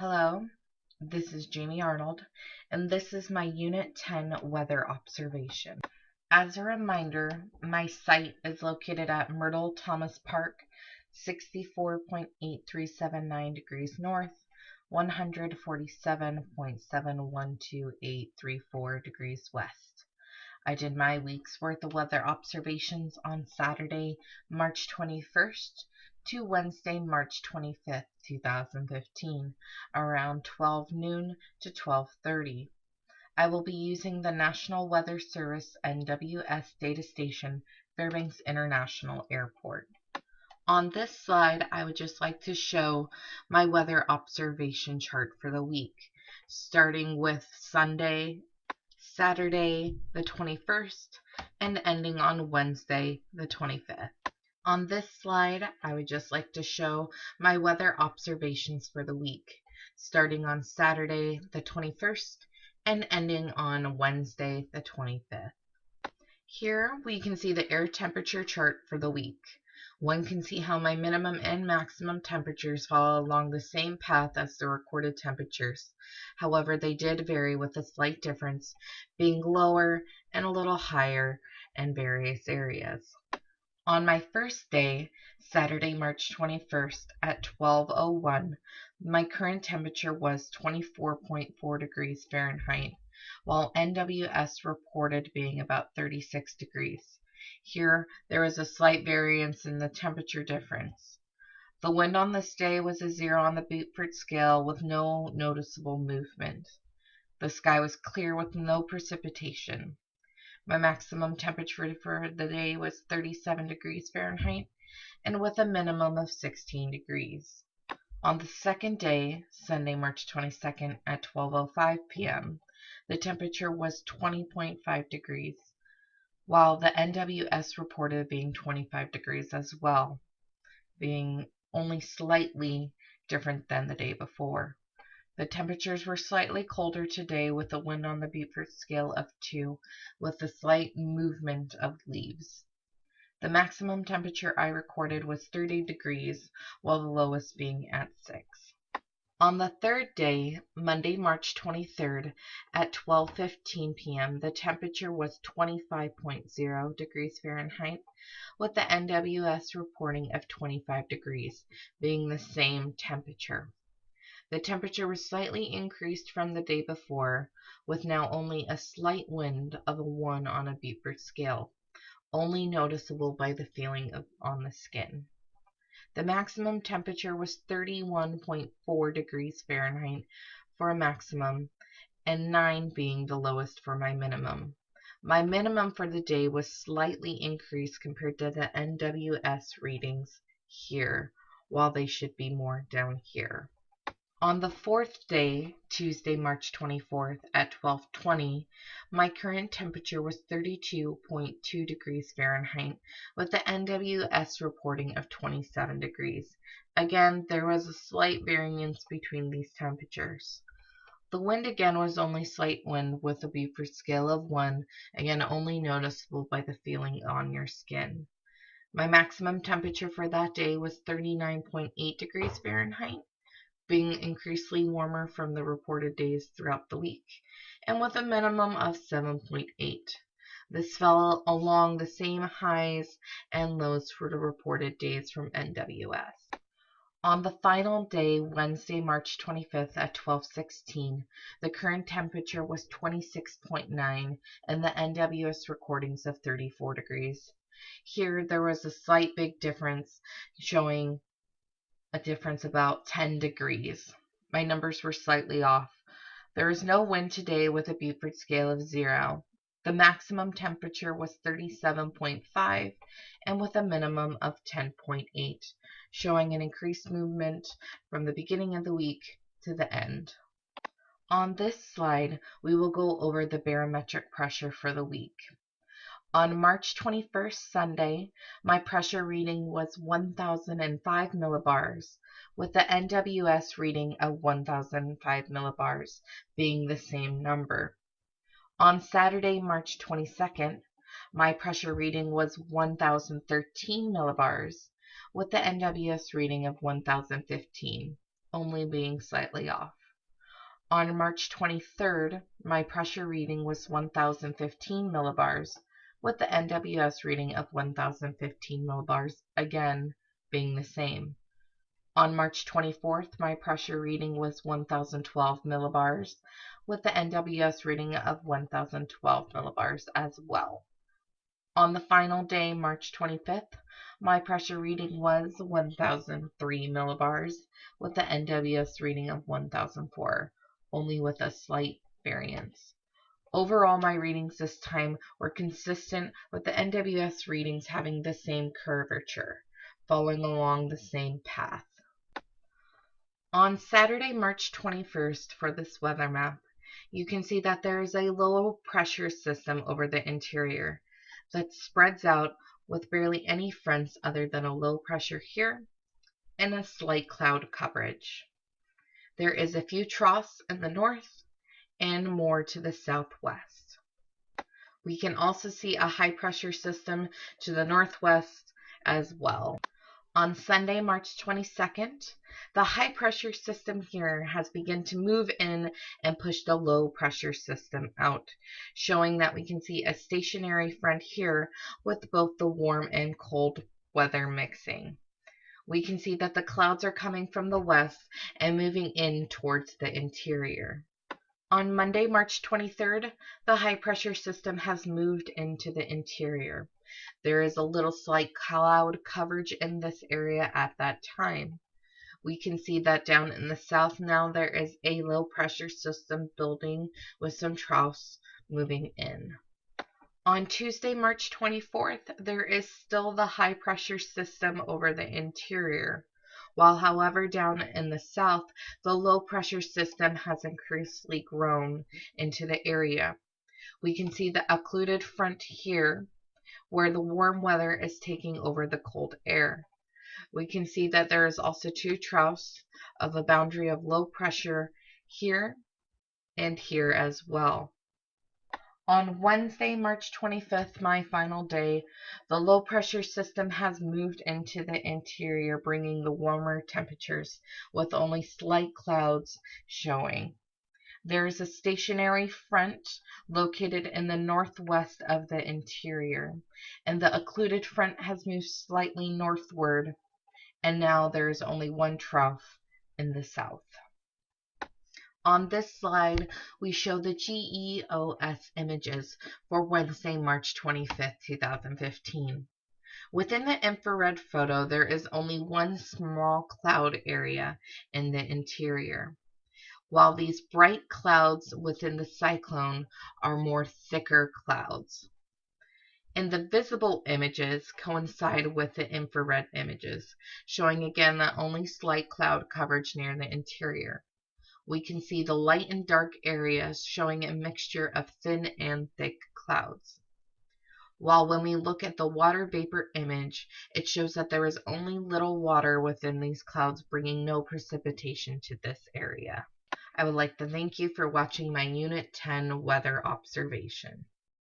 Hello, this is Jamie Arnold, and this is my Unit 10 weather observation. As a reminder, my site is located at Myrtle Thomas Park, 64.8379 degrees north, 147.712834 degrees west. I did my week's worth of weather observations on Saturday, March 21st to Wednesday, March 25th, 2015, around 12 noon to 12:30. I will be using the National Weather Service NWS data station, Fairbanks International Airport. On this slide, I would just like to show my weather observation chart for the week, starting with Sunday, Saturday the 21st, and ending on Wednesday the 25th. On this slide, I would just like to show my weather observations for the week, starting on Saturday the 21st and ending on Wednesday the 25th. Here we can see the air temperature chart for the week. One can see how my minimum and maximum temperatures follow along the same path as the recorded temperatures. However, they did vary with a slight difference, being lower and a little higher in various areas. On my first day, Saturday, March 21st at 12:01, my current temperature was 24.4 degrees Fahrenheit, while NWS reported being about 36 degrees. Here, there was a slight variance in the temperature difference. The wind on this day was a 0 on the Beaufort scale with no noticeable movement. The sky was clear with no precipitation. My maximum temperature for the day was 37 degrees Fahrenheit and with a minimum of 16 degrees. On the second day, Sunday, March 22nd at 12:05 p.m., the temperature was 20.5 degrees, while the NWS reported being 25 degrees as well, being only slightly different than the day before. The temperatures were slightly colder today with a wind on the Beaufort scale of 2 with a slight movement of leaves. The maximum temperature I recorded was 30 degrees while the lowest being at 6. On the third day, Monday, March 23rd at 12:15 p.m., the temperature was 25.0 degrees Fahrenheit with the NWS reporting of 25 degrees, being the same temperature. The temperature was slightly increased from the day before, with now only a slight wind of a 1 on a Beaufort scale, only noticeable by the feeling on the skin. The maximum temperature was 31.4 degrees Fahrenheit for a maximum, and 9 being the lowest for my minimum. My minimum for the day was slightly increased compared to the NWS readings here, while they should be more down here. On the fourth day, Tuesday, March 24th at 12:20, my current temperature was 32.2 degrees Fahrenheit with the NWS reporting of 27 degrees. Again, there was a slight variance between these temperatures. The wind again was only slight wind with a Beaufort scale of 1, again only noticeable by the feeling on your skin. My maximum temperature for that day was 39.8 degrees Fahrenheit, being increasingly warmer from the reported days throughout the week, and with a minimum of 7.8. This fell along the same highs and lows for the reported days from NWS. On the final day, Wednesday, March 25th at 12:16, the current temperature was 26.9 and the NWS recordings of 34 degrees. Here there was a slight big difference, showing a difference about 10 degrees. My numbers were slightly off. There is no wind today with a Beaufort scale of 0. The maximum temperature was 37.5 and with a minimum of 10.8, showing an increased movement from the beginning of the week to the end. On this slide, we will go over the barometric pressure for the week. On March 21st, Sunday, my pressure reading was 1,005 millibars, with the NWS reading of 1,005 millibars being the same number. On Saturday, March 22nd, my pressure reading was 1,013 millibars, with the NWS reading of 1,015. only being slightly off. On March 23rd, my pressure reading was 1015 millibars, with the NWS reading of 1015 millibars, again being the same. On March 24th, my pressure reading was 1012 millibars, with the NWS reading of 1012 millibars as well. On the final day, March 25th, my pressure reading was 1003 millibars, with the NWS reading of 1004, only with a slight variance. Overall, my readings this time were consistent with the NWS readings having the same curvature, following along the same path. On Saturday, March 21st, for this weather map, you can see that there is a low pressure system over the interior that spreads out with barely any fronts other than a low pressure here and a slight cloud coverage. There is a few troughs in the north and more to the southwest. We can also see a high pressure system to the northwest as well. On Sunday, March 22nd, the high pressure system here has begun to move in and push the low pressure system out, showing that we can see a stationary front here with both the warm and cold weather mixing. We can see that the clouds are coming from the west and moving in towards the interior. On Monday, March 23rd, the high pressure system has moved into the interior. There is a little slight cloud coverage in this area at that time. We can see that down in the south now there is a low pressure system building with some troughs moving in. On Tuesday, March 24th, there is still the high pressure system over the interior, while however down in the south, the low pressure system has increasingly grown into the area. We can see the occluded front here, where the warm weather is taking over the cold air. We can see that there is also two troughs of a boundary of low pressure here and here as well. On Wednesday, March 25th, my final day, the low pressure system has moved into the interior, bringing the warmer temperatures with only slight clouds showing. There is a stationary front located in the northwest of the interior, and the occluded front has moved slightly northward, and now there is only one trough in the south. On this slide, we show the GEOS images for Wednesday, March 25th, 2015. Within the infrared photo, there is only one small cloud area in the interior, while these bright clouds within the cyclone are more thicker clouds. And the visible images coincide with the infrared images, showing again that only slight cloud coverage near the interior. We can see the light and dark areas showing a mixture of thin and thick clouds. While when we look at the water vapor image, it shows that there is only little water within these clouds, bringing no precipitation to this area. I would like to thank you for watching my Unit 10 weather observation.